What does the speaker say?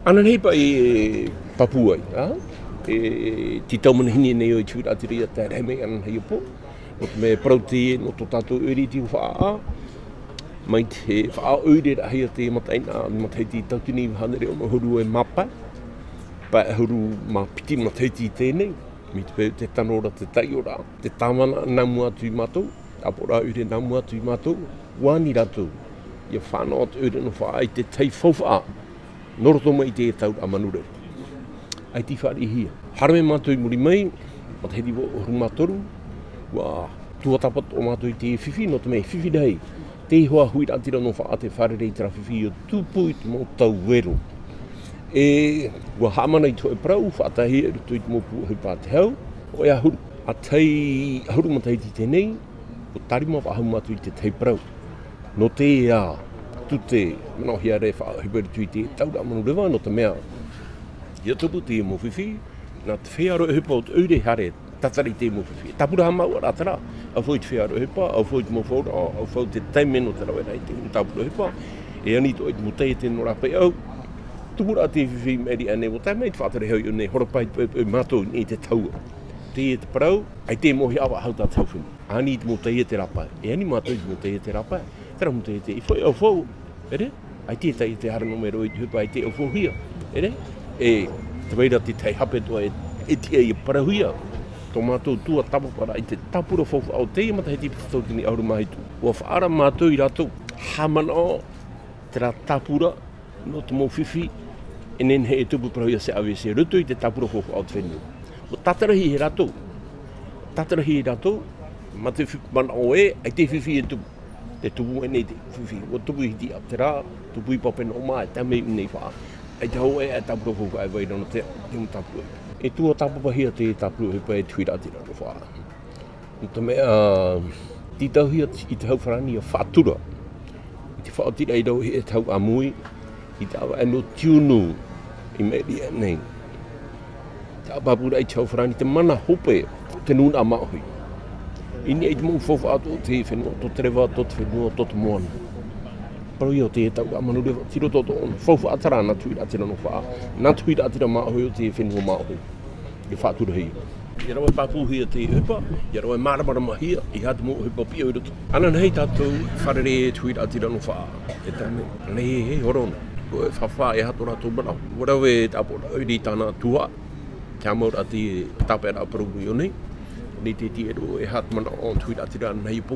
Ana nei pa e Papua e ti tau mana hini nei o i tūra atiri a te reme ana hei po. O te me prauti no to tātou uri ti whaa. Mai te whaa uri ra hei a te mataina matai ti tautini hanere o mahuru e mapa. Pa e huru ma piti matai ti tēnei. Mi te peu te tanora te tai ora. Te tāmana namu atu i mātou. Apora uri namu atu i mātou. Wani ratu. Ia whanau atu uri no whaa i te tei whawha. Noroto mai te tau a manure. Ai ti whaari hia. Harame mātou i muri mai, mat hedi wo oru mātoru, wa tuatapat o mātou i te whiwhi, no te mei whiwhi dei. Te hoa hui ratira no wha te wharerei tera whiwhi o tūpu i te mō tau wero. E wa hamana i toi prau, whaatahi e rutu i te mō pua hui pā te hau, o ea huru. A tei huru matai ti tenei, o tarima wa hau mātou i te tei prau. No te tute manohia re whaahiberi tui te taura manu rewa no te mea. Ia tupu te mo whiwhi, nā te whearo e hupa o te ure hare, tatari te mo whiwhi. Tapura ha maua rātara, au whoi te whearo e hupa, au whoi te mo whaura, au whoi te taimeno te rawe rei te tapura e hupa, e anito e te mo tei te no rape au. Tupura te whiwhi meri ane, o tai mei te whaatare hau i ne horopai mātou i te taua. Te te parau, ai te mohi awa hau tā tauwhinu. Ani te mo tei te rapa, e ani mātou i te mo tei te rapa. Tera mo tei te i whoi au whou. Ere? Ai te tai te hara numero i te hupa i te o whohia. Ere? E te weira te tei hape toa e tia i parahuia. Tō mātou tua tapapara i te tapura whofu au te mata he tipi tautini auru mahitu. Ua whaara mātou i rato hamana o te rā tapura no te mō whiwhi e nen he e tupu parahuia se awe se rutu i te tapura whofu au te whenua. O tatarahi he rato. Tatarahi he rato. Ma te mana o ai te whiwhi e tupu. Te tupu e nei te whiwhi, o tupu i hiti ap te rā, tupu i pape no mai, te mei nei whaa. Ai te hau e tapura whuka e waira no te tapura. E tua tapapahia te tapura hipa e tuira tira no whaa. I te mea, ti tauhia i te hau wharani a whaatura. I te whaatira i rau he tau amui, i te awa eno tiunu i meri e nei. Te apapura i te hau wharani te mana hope, te nuna mahui. Ini ai te mō whawha ato te whenua, to te rewa, to te whenua, to te moana. Pero i o te tau a manu rewa, tiro toto on. Whawha atara nā tuira atira no whaa. Nā tuira atira māhui o te whenua māhui. I whātura hei. I rawa pāpūhia te hupa, i rawa māramara mahia, i hata mō hupa pia urutu. Ana nei tātou wharere e tuira atira no whaa. E tāne, nei he horona. Ko e whawha e hato rātou marau. Warawe e tāpora, oiri tāna tua. Kia maura te tāpera parugu i o nei. Ni te ero e hat mana o tuira tira nei po.